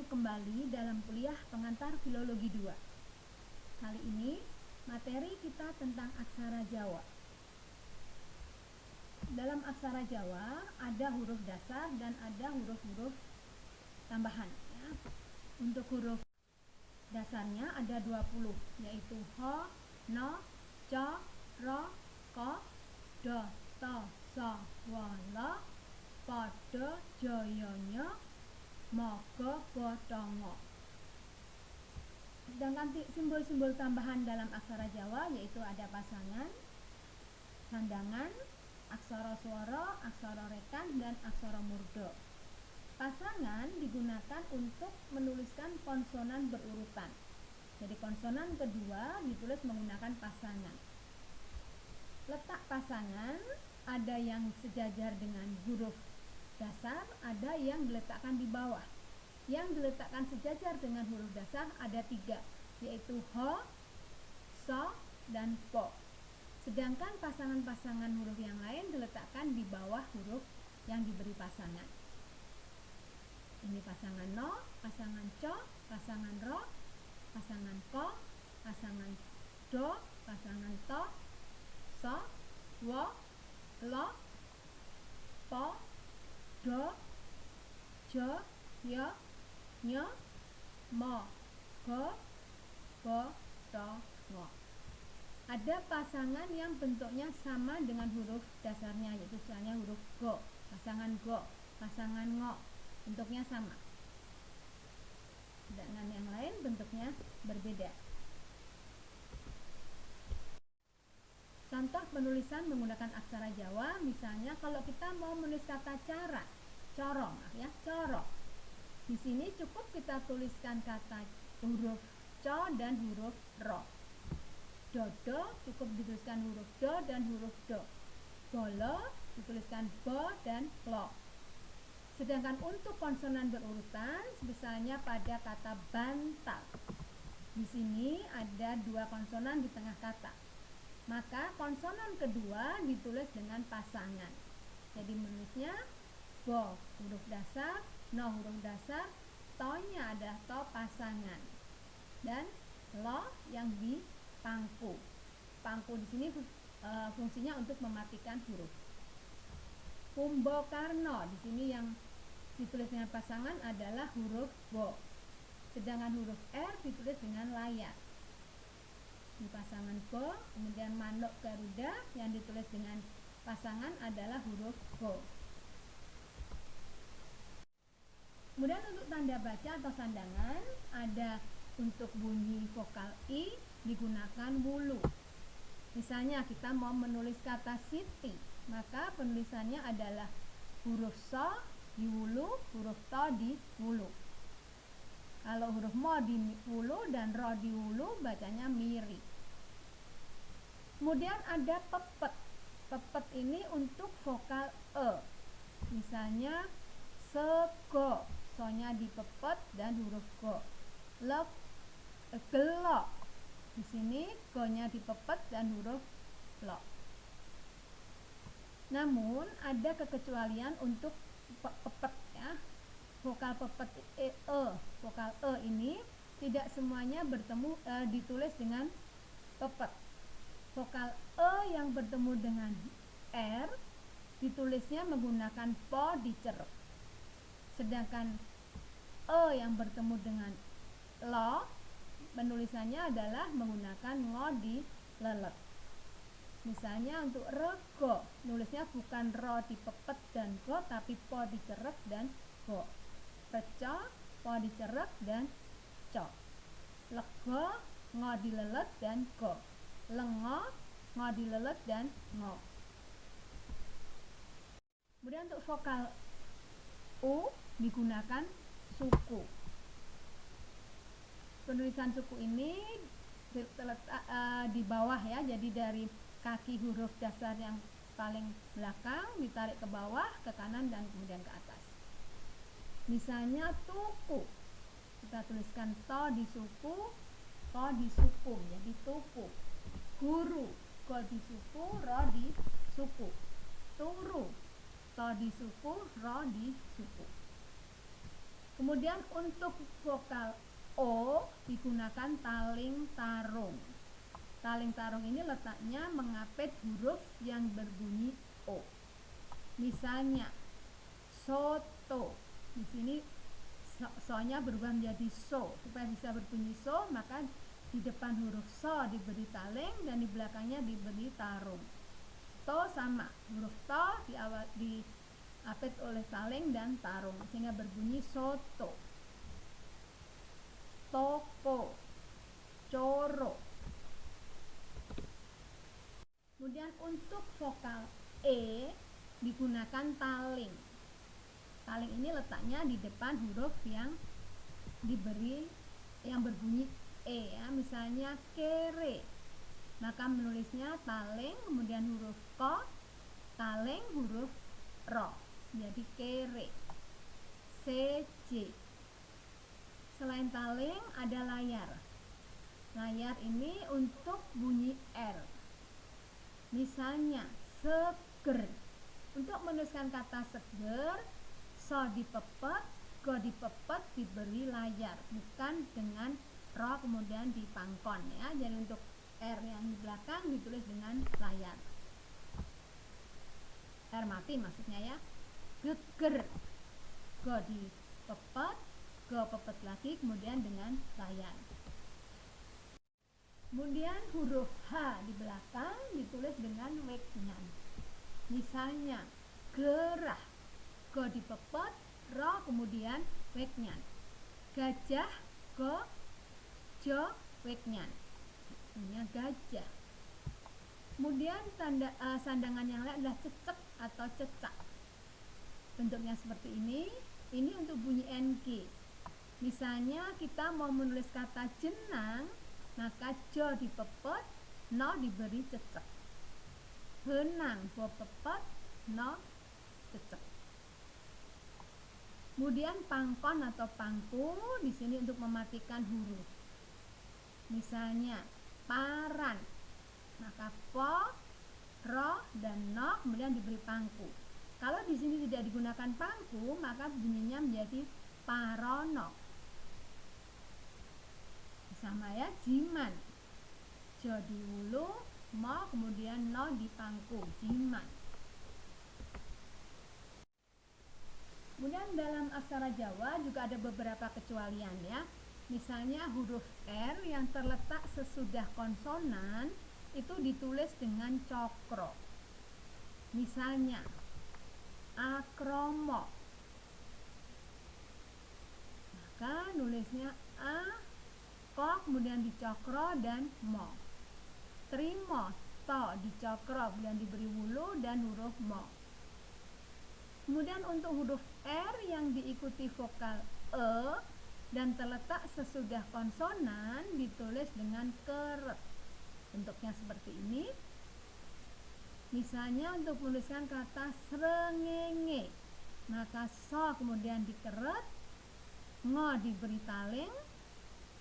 kembali dalam kuliah pengantar Filologi 2. Kali ini materi kita tentang aksara Jawa. Dalam aksara Jawa ada huruf dasar dan ada huruf-huruf tambahan ya. Untuk huruf dasarnya ada 20, yaitu ho, no, co, ro, ko, do, to, so, wo, lo, podo, joyo, nyo, mogo, botongo. Sedangkan simbol-simbol tambahan dalam aksara Jawa yaitu ada pasangan, sandangan, aksara swara, aksara rekan, dan aksara murda. Pasangan digunakan untuk menuliskan konsonan berurutan. Jadi konsonan kedua ditulis menggunakan pasangan. Letak pasangan ada yang sejajar dengan huruf dasar, ada yang diletakkan di bawah. Yang diletakkan sejajar dengan huruf dasar ada 3, yaitu ho, so, dan po. Sedangkan pasangan-pasangan huruf yang lain diletakkan di bawah huruf yang diberi pasangan. Ini pasangan no, pasangan co, pasangan ro, pasangan ko, pasangan do, pasangan to, so, wo, lo, po, do, jo, yo, nyo, mo, go, bo, to, ngo. Ada pasangan yang bentuknya sama dengan huruf dasarnya, yaitu misalnya huruf go, pasangan ngo, bentuknya sama. Sedangkan yang lain bentuknya berbeda. Contoh penulisan menggunakan aksara Jawa, misalnya kalau kita mau menulis kata cara, coro, ya, coro. Di sini cukup kita tuliskan kata huruf co dan huruf ro. Dodo cukup dituliskan huruf do dan huruf do. Bolo dituliskan bo dan lo. Sedangkan untuk konsonan berurutan, misalnya pada kata bantal. Di sini ada 2 konsonan di tengah kata. Maka konsonan kedua ditulis dengan pasangan. Jadi menulisnya bo huruf dasar, no huruf dasar, to-nya ada to pasangan, dan lo yang di pangku. Pangku di sini fungsinya untuk mematikan huruf. Kumbakarna di sini yang ditulis dengan pasangan adalah huruf bo. Sedangkan huruf R ditulis dengan layar. Di pasangan bo, kemudian Manuk Garuda yang ditulis dengan pasangan adalah huruf bo. Kemudian untuk tanda baca atau sandangan ada untuk bunyi vokal I digunakan wulu. Misalnya kita mau menulis kata Siti, maka penulisannya adalah huruf so di wulu, huruf to di wulu. Kalau huruf mo di wulu dan ro di wulu bacanya miri. Kemudian ada pepet. Pepet ini untuk vokal E. Misalnya sego, so-nya dipepet dan huruf go. Gelok. Di sini go-nya dipepet dan huruf lo. Namun ada kekecualian untuk pepet ya. Vokal pepet vokal E ini tidak semuanya ditulis dengan pepet. Vokal E yang bertemu dengan R ditulisnya menggunakan po diceruk. Sedangkan E yang bertemu dengan lo penulisannya adalah menggunakan ngo dilelet. Misalnya untuk rego, nulisnya bukan ro dipepet dan go, tapi po dicerek dan go. Reco, po dicerek dan co. Lego, ngo dilelet dan go. Lengo, ngo dilelet dan ngo. Kemudian untuk vokal U digunakan suku. Penulisan suku ini terletak di bawah ya, jadi dari kaki huruf dasar yang paling belakang ditarik ke bawah, ke kanan, dan kemudian ke atas. Misalnya tuku, kita tuliskan to di suku, ko di suku, jadi tuku. Guru, ko di suku, ro di suku. Turu, to di suku, ro di suku. Kemudian untuk vokal O digunakan taling tarung. Taling tarung ini letaknya mengapit huruf yang berbunyi O. Misalnya soto. Di sini so-nya berubah menjadi so. Supaya bisa berbunyi so, maka di depan huruf so diberi taling dan di belakangnya diberi tarung. To sama, huruf to diapit oleh taling dan tarung sehingga berbunyi soto. Toko, coro. Kemudian untuk vokal E digunakan taling. Taling ini letaknya di depan huruf yang berbunyi E ya, misalnya kere. Maka menulisnya taling, kemudian huruf ko, taling huruf ro. Jadi kere. CC. Selain taling ada layar. Layar ini untuk bunyi R. Misalnya seger. Untuk menuliskan kata seger, so dipepet, go dipepet diberi layar, bukan dengan ro kemudian dipangkon ya. Jadi untuk R yang di belakang ditulis dengan layar. R mati maksudnya ya. Geger. Go dipepet, go pepet lagi kemudian dengan layar. Kemudian huruf H di belakang ditulis dengan weknyan. Misalnya gerah. Go dipepet, ro kemudian weknyan. Gajah, go, jo, weknyan. Ini gajah. Kemudian sandangan yang lain adalah cecek atau cecak. Bentuknya seperti ini. Ini untuk bunyi NG. Misalnya kita mau menulis kata jenang, maka jo dipepet, no diberi cecek. Henang, bo pepet, no cecek. Kemudian pangkon atau pangku di sini untuk mematikan huruf. Misalnya paran, maka po, ro, dan no kemudian diberi pangku. Kalau di sini tidak digunakan pangku, maka bunyinya menjadi parono. Sama ya, jiman. Jo diulu, mo kemudian no di pangku, jiman. Kemudian dalam aksara Jawa juga ada beberapa kecualian ya. Misalnya huruf R yang terletak sesudah konsonan itu ditulis dengan cokro. Misalnya akromo. Maka nulisnya A, ko kemudian dicokro dan mo. Trimo, to dicokro kemudian diberi wulu dan huruf mo. Kemudian untuk huruf R yang diikuti vokal E dan terletak sesudah konsonan ditulis dengan keret. Bentuknya seperti ini. Misalnya untuk menuliskan kata srengenge, maka so kemudian dikeret, ngo diberi taling,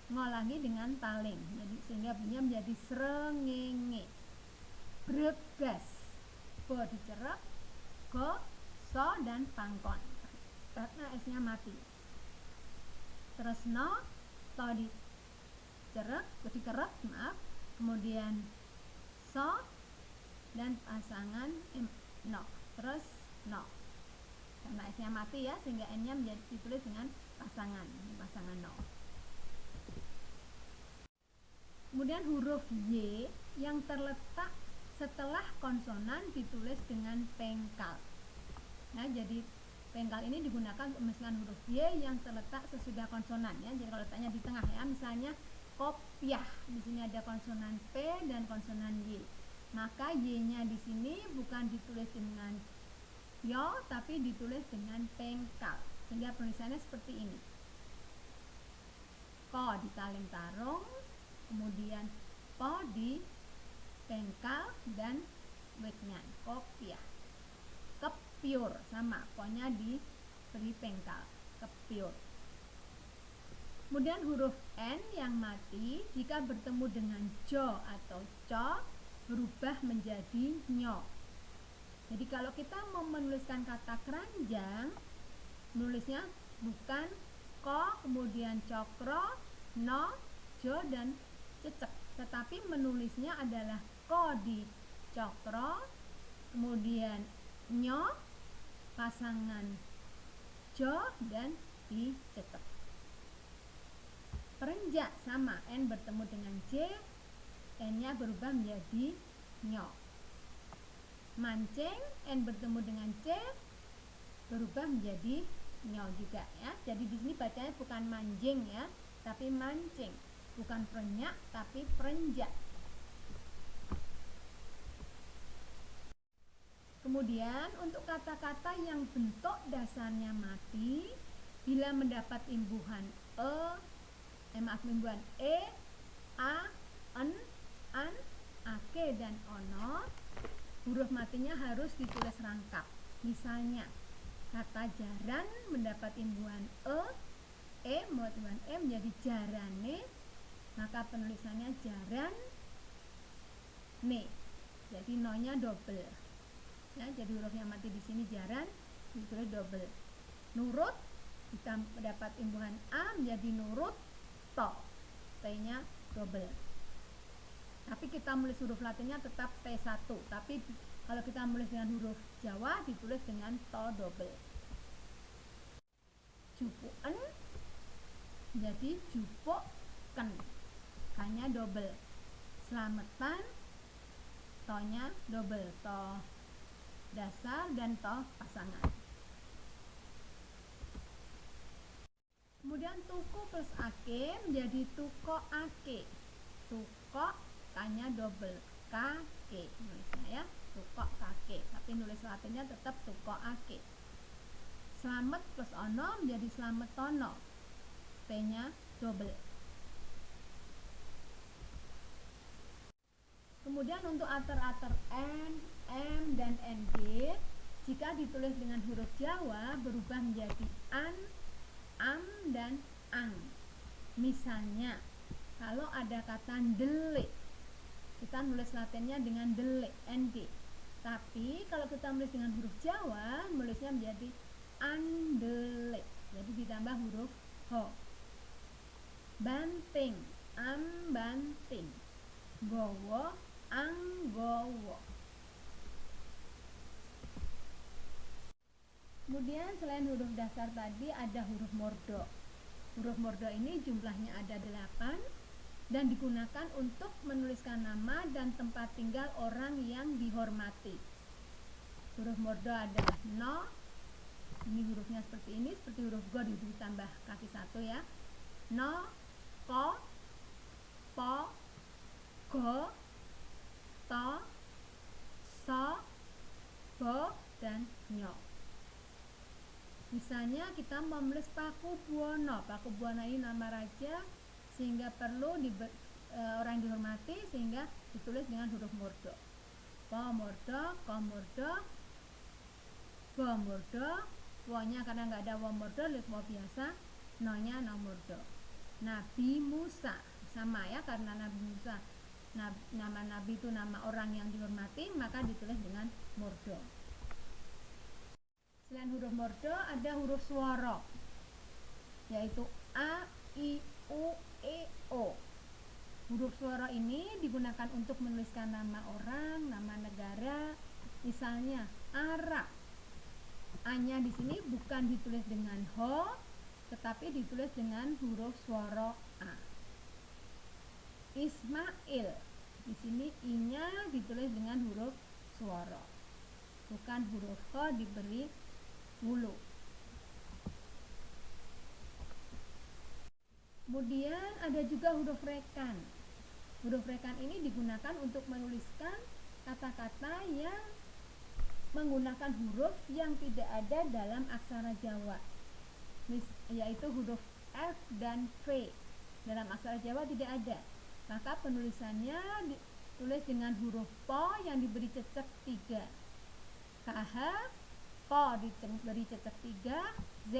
ngo lagi dengan taling. Jadi sehingga bunyinya menjadi srengenge. Bregas, bo dicerak, go, so dan pangkon. Karena S-nya mati. Terus no, to dikeret, kemudian so dan pasangan no, terus no. Karena S-nya mati ya, sehingga N-nya menjadi ditulis dengan pasangan no. Kemudian huruf Y yang terletak setelah konsonan ditulis dengan pengkal. Nah, jadi pengkal ini digunakan untuk menuliskan huruf Y yang terletak sesudah konsonan ya. Jadi kalau letaknya di tengah ya, misalnya kopiah, di sini ada konsonan P dan konsonan Y. Maka Y-nya di sini bukan ditulis dengan yo, tapi ditulis dengan pengkal. Sehingga penulisannya seperti ini. Ko di taling tarung, kemudian po di pengkal dan weknyan, kopiah. Kepiur sama, po-nya diberi pengkal, kepiur. Kemudian huruf N yang mati jika bertemu dengan jo atau co berubah menjadi nyo. Jadi kalau kita mau menuliskan kata keranjang, nulisnya bukan ko, kemudian cokro, no, jo, dan cecek. Tetapi menulisnya adalah ko di cokro, kemudian nyo, pasangan jo, dan di cecek. Perenjak sama, n bertemu dengan j, n-nya berubah menjadi nyo. Mancing, n bertemu dengan c, berubah menjadi nyo juga ya. Jadi di sini bacanya bukan manjing ya, tapi mancing. Bukan perenyak, tapi perenjak. Kemudian untuk kata-kata yang bentuk dasarnya mati, bila mendapat imbuhan imbuhan a, en, an, ake, dan ono, huruf matinya harus ditulis rangkap. Misalnya kata jaran mendapat imbuhan membuat imbuhan menjadi jarane, maka penulisannya jaran ne. Jadi no-nya double. Ya, jadi huruf yang mati di sini jaran ditulis double. Nurut kita mendapat imbuhan a menjadi nurut to. T-nya double. Tapi kita menulis huruf latinnya tetap T1, tapi kalau kita menulis dengan huruf Jawa ditulis dengan to double. Jupuken jadi jupuken, K-nya double. Selametan, to-nya double, to dasar dan to pasangan. Kemudian tuku plus ake menjadi tuko ake. Tuko, K-nya double, kake nulisnya ya, tuko kake, tapi nulis latinnya tetap tuko ake. Slamet plus ono menjadi slamet tono, P-nya double. Kemudian untuk ater-ater n, m, dan nd, jika ditulis dengan huruf Jawa berubah menjadi an, am, dan ang. Misalnya kalau ada kata ndelik, kita nulis latinnya dengan delik, nd. Tapi kalau kita menulis dengan huruf Jawa, menulisnya menjadi andelik, jadi ditambah huruf ho. Banting, am banting. Gowo, ang gowo. Kemudian selain huruf dasar tadi ada huruf mordo. Huruf mordo ini jumlahnya ada 8 dan digunakan untuk menuliskan nama dan tempat tinggal orang yang dihormati. Huruf mordo ada no, ini hurufnya seperti ini, seperti huruf go ditambah kaki 1 ya. No, ko, po, go, to, so, bo, dan nyo. Misalnya kita menulis Paku Buwono. Paku Buwono ini nama raja sehingga perlu orang yang dihormati sehingga ditulis dengan huruf mordo. Po mordo, ko mordo, bo mordo, wo-nya karena nggak ada wo mordo, lihat wo biasa, no-nya no mordo. Nabi Musa sama ya, karena Nabi Musa nama Nabi itu nama orang yang dihormati, maka ditulis dengan mordo. Selain huruf mordo ada huruf swara, yaitu a, i, u, e, o. Huruf swara ini digunakan untuk menuliskan nama orang, nama negara. Misalnya Arab, A-nya di sini bukan ditulis dengan ho, tetapi ditulis dengan huruf swara a. Ismail, di sini i-nya ditulis dengan huruf swara, bukan huruf ho diberi wulu. Kemudian ada juga huruf rekan. Huruf rekan ini digunakan untuk menuliskan kata-kata yang menggunakan huruf yang tidak ada dalam aksara Jawa, yaitu huruf F dan V. Dalam aksara Jawa tidak ada, maka penulisannya ditulis dengan huruf po yang diberi cecek 3, KH, po diberi cecek 3, Z,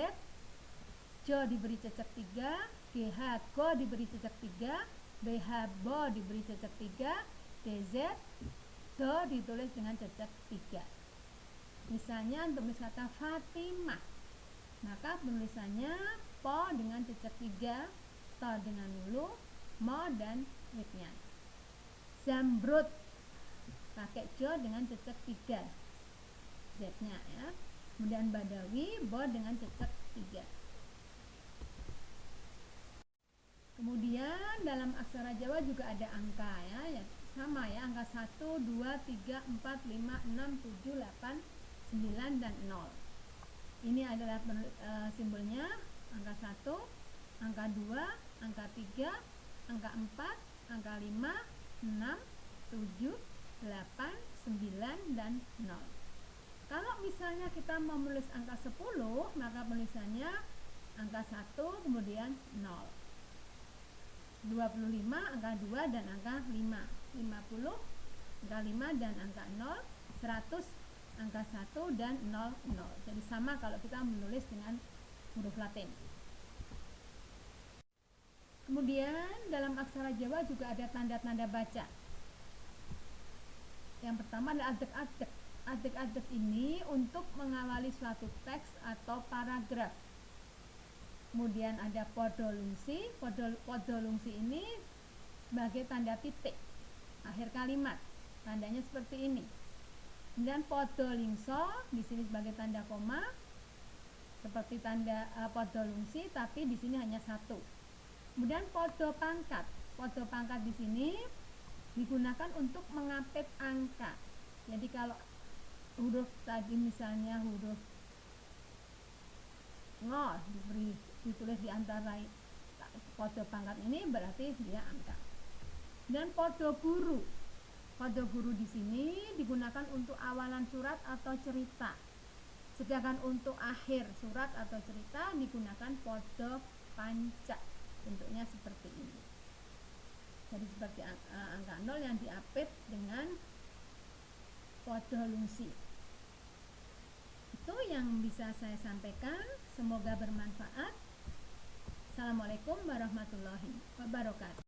jo diberi cecek 3, GH, go diberi cecek 3, BH, bo diberi cecek 3, DZ, do ditulis dengan cecek 3. Misalnya untuk kata Fatimah, maka penulisannya po dengan cecek 3, to dengan hulu, mo dan witnya. Zamrud pakai jo dengan cecek 3, z-nya ya. Kemudian Badawi, bo dengan cecek 3. Kemudian dalam aksara Jawa juga ada angka ya, sama ya, angka 1, 2, 3, 4, 5, 6, 7, 8, 9 dan 0. Ini adalah simbolnya angka 1, angka 2, angka 3, angka 4, angka 5, 6, 7, 8, 9 dan 0. Kalau misalnya kita mau menulis angka 10, maka penulisannya angka 1 kemudian 0. 25 angka 2 dan angka 5. 50 angka 5 dan angka 0. 100 angka 1 dan 00. Jadi sama kalau kita menulis dengan huruf Latin. Kemudian dalam aksara Jawa juga ada tanda-tanda baca. Yang pertama adalah adek-adek. Adek-adek ini untuk mengawali suatu teks atau paragraf. Kemudian ada podolungsi. Podolungsi ini sebagai tanda titik akhir kalimat. Tandanya seperti ini. Kemudian podolingso di sini sebagai tanda koma, seperti tanda podolungsi, tapi di sini hanya satu. Kemudian podo pangkat. Podo pangkat di sini digunakan untuk mengapit angka. Jadi kalau huruf tadi misalnya huruf ngo ditulis di antara podo pangkat ini, berarti dia angka. Dan podo guru. Podo guru di sini digunakan untuk awalan surat atau cerita. Sedangkan untuk akhir surat atau cerita digunakan podo panca. Bentuknya seperti ini. Jadi seperti angka 0 yang diapit dengan podolungsi. Itu yang bisa saya sampaikan. Semoga bermanfaat. Assalamualaikum warahmatullahi wabarakatuh.